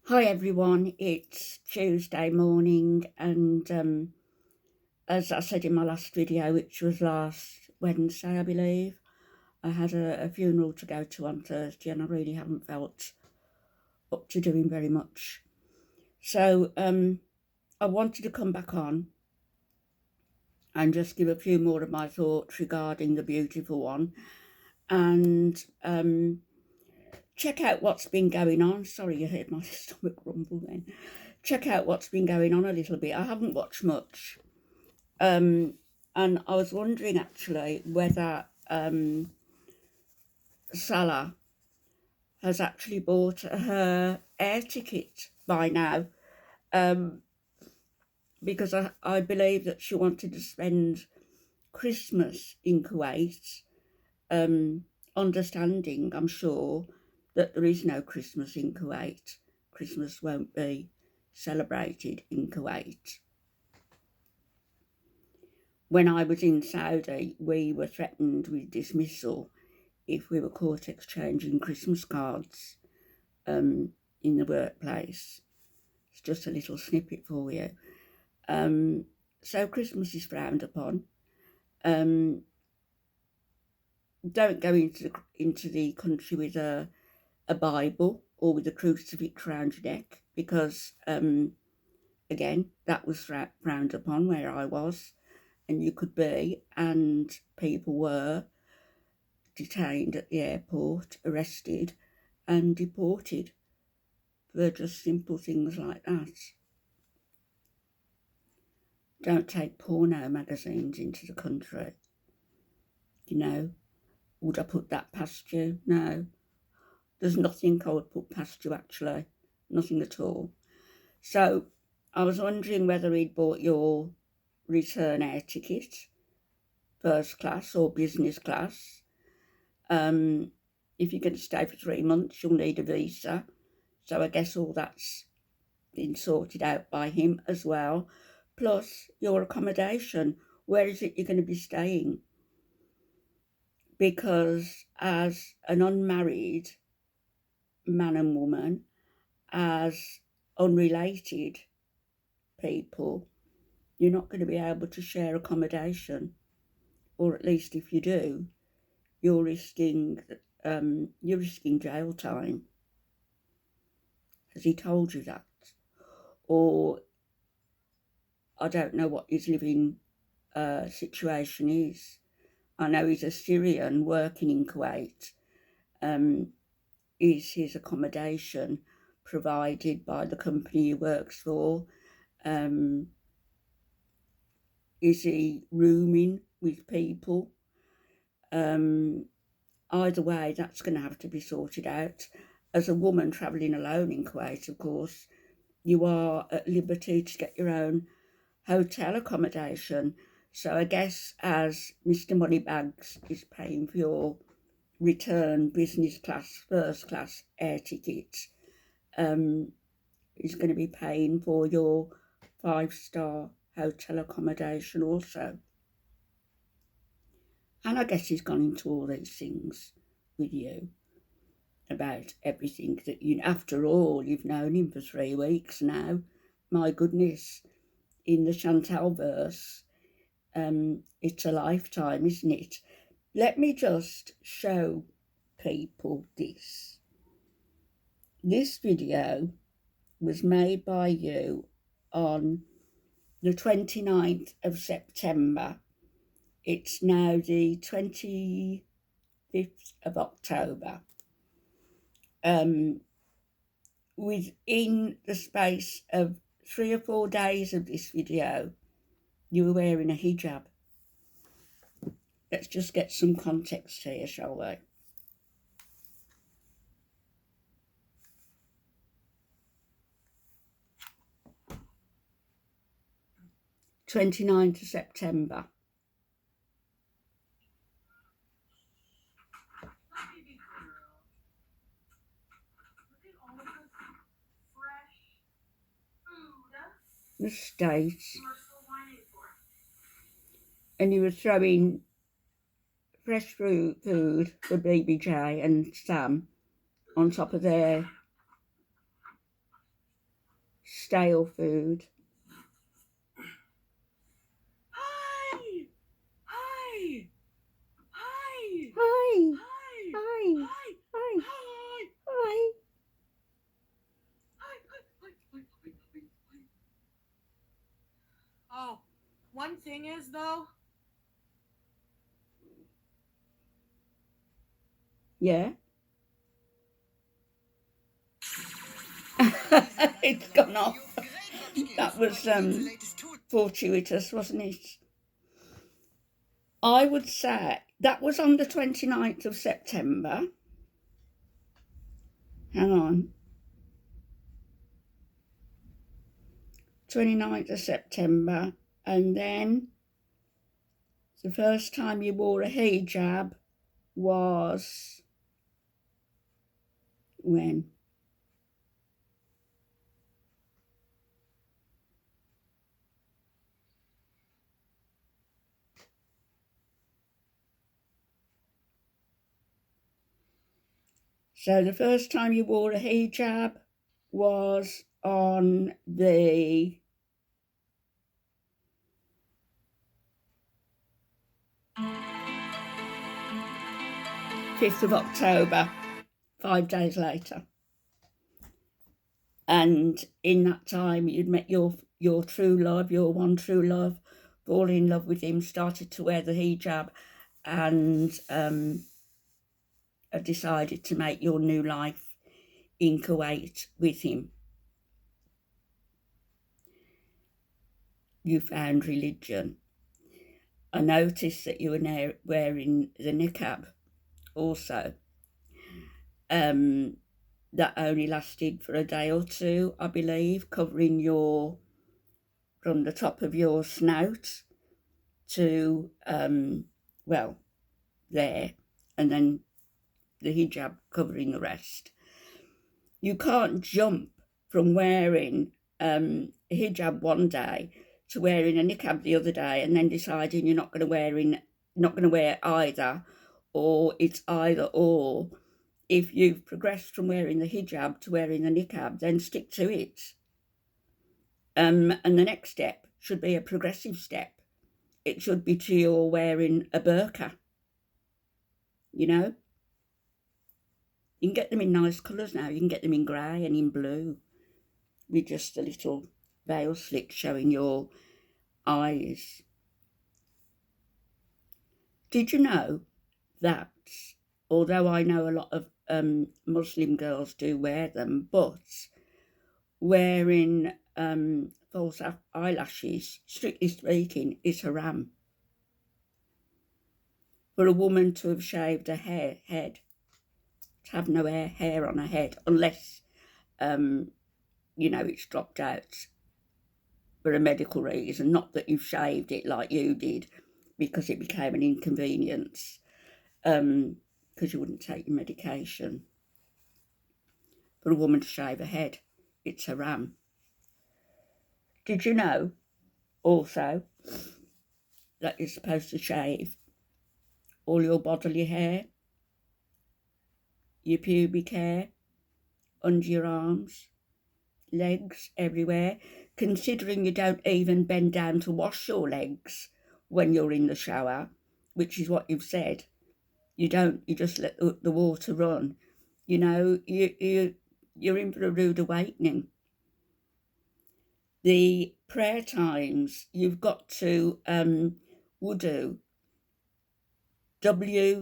Hi everyone, it's Tuesday morning and as I said in my last video, which was last Wednesday I believe, I had a funeral to go to on Thursday and I really haven't felt up to doing very much. So I wanted to come back on and just give a few more of my thoughts regarding the beautiful one and check out what's been going on. Sorry you heard my stomach rumble then. Check out what's been going on a little bit. I haven't watched much. And I was wondering actually whether Salah has actually bought her air ticket by now, because I believe that she wanted to spend Christmas in Kuwait, understanding, I'm sure, that there is no Christmas in Kuwait. Christmas won't be celebrated in Kuwait. When I was in Saudi, we were threatened with dismissal if we were caught exchanging Christmas cards in the workplace. It's just a little snippet for you. So Christmas is frowned upon. Don't go into the country with a Bible or with a crucifix around your neck, because again, that was frowned upon where I was, and you could be, and people were detained at the airport, arrested and deported for just simple things like that. Don't take porno magazines into the country. You know, would I put that past you? No. There's nothing I would put past you, actually. Nothing at all. So I was wondering whether he'd bought your return air ticket, first class or business class. If you're going to stay for 3 months, you'll need a visa. So I guess all that's been sorted out by him as well. Plus your accommodation. Where is it you're going to be staying? Because as an unmarried man and woman, as unrelated people, you're not going to be able to share accommodation. Or at least if you do, you're risking jail time. Has he told you that? Or I don't know what his living situation is. I know he's a Syrian working in Kuwait. Is his accommodation provided by the company he works for? Is he rooming with people? Either way, that's going to have to be sorted out. As a woman travelling alone in Kuwait, of course, you are at liberty to get your own hotel accommodation. So I guess as Mr. Moneybags is paying for your return business class, first class air tickets, he's going to be paying for your 5-star hotel accommodation also. And I guess he's gone into all these things with you about everything that you, after all, you've known him for 3 weeks now. My goodness, in the Chantal verse, it's a lifetime, isn't it? Let me just show people this. This video was made by you on the 29th of September. It's now the 25th of October. Within the space of 3 or 4 days of this video, you were wearing a hijab. Let's just get some context here, shall we? "29th of September. The States, and you were throwing fresh food for BBJ and Sam on top of their stale food. Hi! Hi! Hi! Hi! Hi! Hi! Hi! Hi! Hi! Hi! Hi! Oh, one thing is though. Yeah. It's gone off. That was fortuitous, wasn't it? I would say that was on the 29th of September. Hang on. 29th of September. And then the first time you wore a hijab was when? So the first time you wore a hijab was on the 5th of October, 5 days later. And in that time you'd met your true love, your one true love, fall in love with him, started to wear the hijab, and decided to make your new life in Kuwait with him. You found religion. I noticed that you were now wearing the niqab also. That only lasted for a day or two, I believe, covering your, from the top of your snout to, well, there, and then the hijab covering the rest. You can't jump from wearing a hijab one day to wearing a niqab the other day and then deciding you're not going to wear either, or it's either or. If you've progressed from wearing the hijab to wearing the niqab, then stick to it. And the next step should be a progressive step. It should be to your wearing a burqa. You know, you can get them in nice colours now. You can get them in grey and in blue, with just a little veil slit showing your eyes. Did you know that, although I know a lot of Muslim girls do wear them, but wearing false eyelashes, strictly speaking, is haram. For a woman to have shaved her head, to have no hair on her head, unless, it's dropped out for a medical reason, not that you've shaved it like you did because it became an inconvenience, because you wouldn't take your medication. For a woman to shave her head, it's haram. Did you know also that you're supposed to shave all your bodily hair, your pubic hair, under your arms, legs, everywhere, considering you don't even bend down to wash your legs when you're in the shower, which is what you've said. You don't, you just let the water run. You're in for a rude awakening. The prayer times, you've got to wudu, W-U-D-U,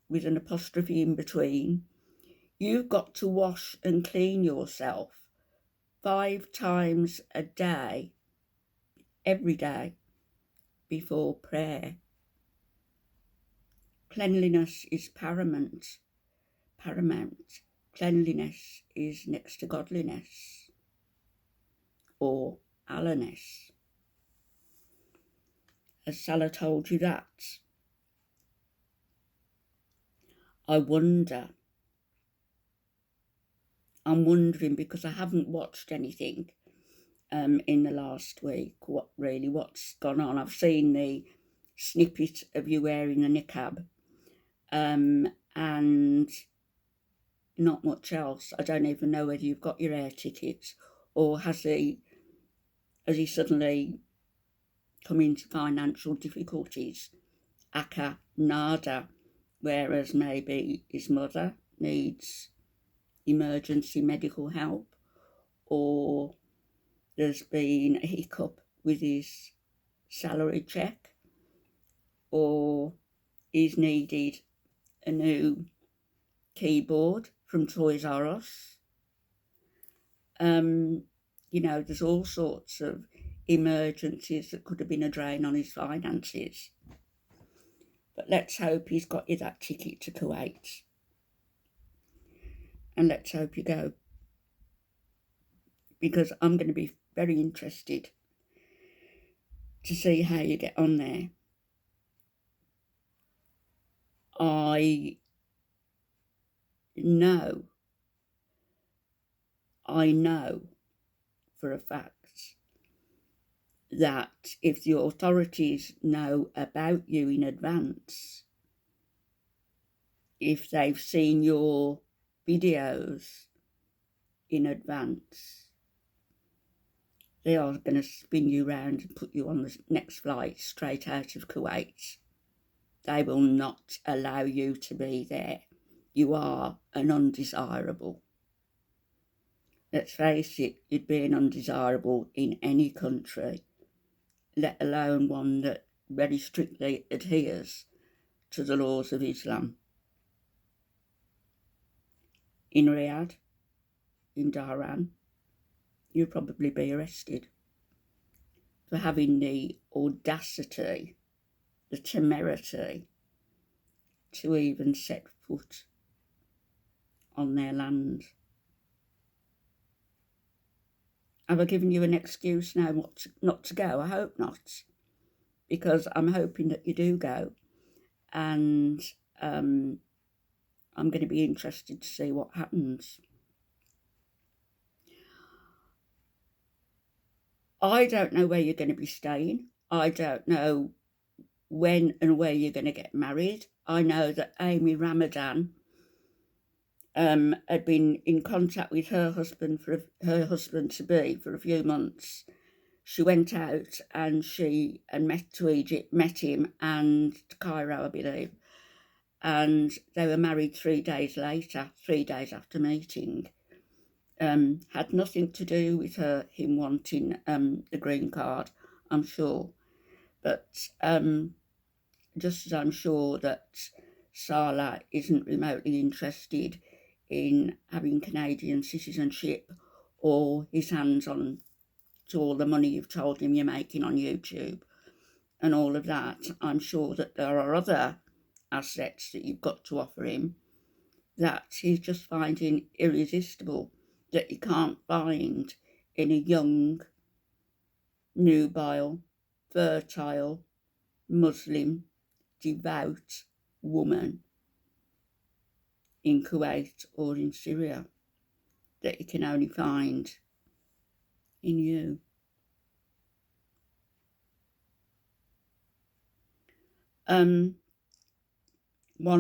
with an apostrophe in between. You've got to wash and clean yourself 5 times a day, every day, before prayer. Cleanliness is paramount. Cleanliness is next to godliness, or Allahness. Has Salah told you that? I'm wondering, because I haven't watched anything in the last week, what's gone on. I've seen the snippet of you wearing the niqab, and not much else. I don't even know whether you've got your air tickets, or has he suddenly come into financial difficulties? Aka nada. Whereas maybe his mother needs emergency medical help, or there's been a hiccup with his salary check, or he's needed a new keyboard from Toys R Us. There's all sorts of emergencies that could have been a drain on his finances. But let's hope he's got you that ticket to Kuwait. And let's hope you go. Because I'm going to be very interested to see how you get on there. I know for a fact that if the authorities know about you in advance, if they've seen your videos in advance, they are going to spin you round and put you on the next flight straight out of Kuwait. They will not allow you to be there. You are an undesirable. Let's face it, you'd be an undesirable in any country, let alone one that very strictly adheres to the laws of Islam. In Riyadh, in Dhahran, you'd probably be arrested for having the audacity, the temerity to even set foot on their land. Have I given you an excuse now not to go? I hope not, because I'm hoping that you do go, and I'm going to be interested to see what happens. I don't know where you're going to be staying. I don't know when and where you're going to get married. I know that Amy Ramadan had been in contact with her husband-to-be for a few months. She went out and met to Egypt, met him, and to Cairo, I believe. And they were married 3 days later, 3 days after meeting. Had nothing to do with him wanting the green card, I'm sure. But just as I'm sure that Salah isn't remotely interested in having Canadian citizenship or his hands on to all the money you've told him you're making on YouTube and all of that, I'm sure that there are other assets that you've got to offer him that he's just finding irresistible, that he can't find in a young, nubile, fertile, Muslim, devout woman in Kuwait or in Syria, that he can only find in you. One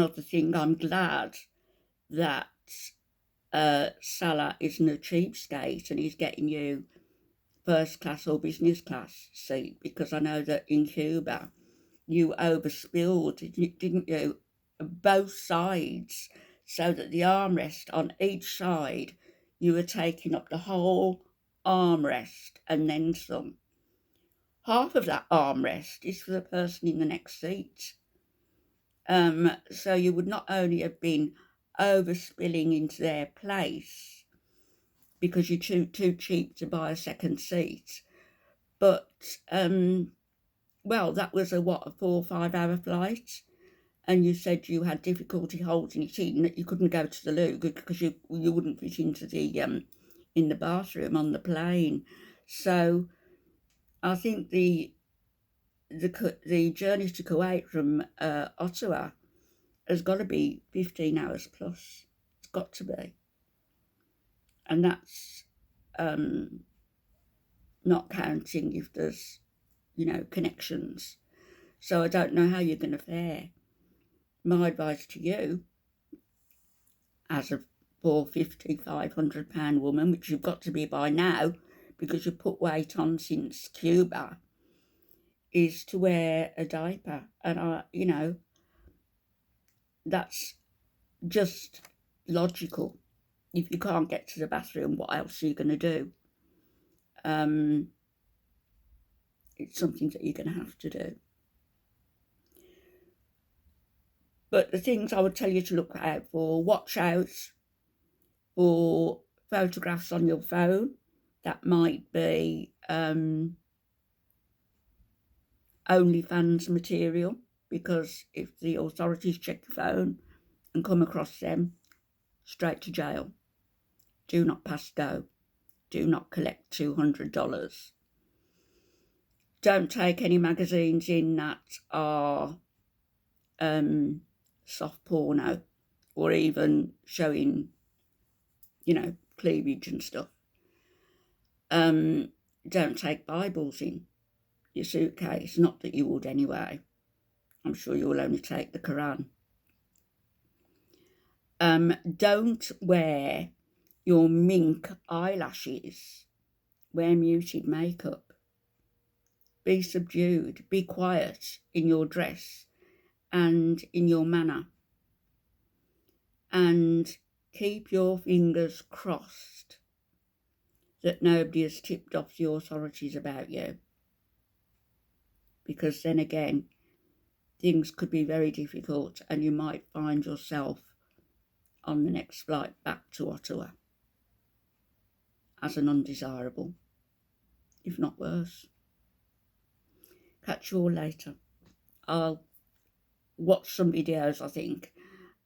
other thing, I'm glad that Salah isn't a cheapskate and he's getting you first class or business class seat, because I know that in Cuba you overspilled, didn't you, both sides, so that the armrest on each side, you were taking up the whole armrest and then some. Half of that armrest is for the person in the next seat. So you would not only have been overspilling into their place because you're too cheap to buy a second seat, but that was a 4 or 5 hour flight, and you said you had difficulty holding it in, that you couldn't go to the loo because you wouldn't fit into the in the bathroom on the plane. So I think the journey to Kuwait from Ottawa has got to be 15 hours plus. It's got to be. And that's not counting if there's, connections. So I don't know how you're going to fare. My advice to you, as a £450, £500 woman, which you've got to be by now because you've put weight on since Cuba, is to wear a diaper. And you know, that's just logical. If you can't get to the bathroom, what else are you going to do? It's something that you're going to have to do. But the things I would tell you to look out for: watch out for photographs on your phone that might be OnlyFans material, because if the authorities check your phone and come across them, straight to jail. Do not pass go. Do not collect $200. Don't take any magazines in that are soft porno or even showing, you know, cleavage and stuff. Don't take Bibles in your suitcase. Not that you would anyway. I'm sure you'll only take the Quran. Don't wear your mink eyelashes. Wear muted makeup. Be subdued. Be quiet in your dress and in your manner. And keep your fingers crossed that nobody has tipped off the authorities about you. Because then again, things could be very difficult and you might find yourself on the next flight back to Ottawa as an undesirable, if not worse. Catch you all later. I'll watch some videos, I think,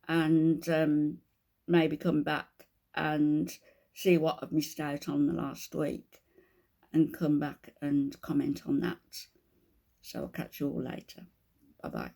and maybe come back and see what I've missed out on the last week and come back and comment on that. So I'll catch you all later. Bye-bye.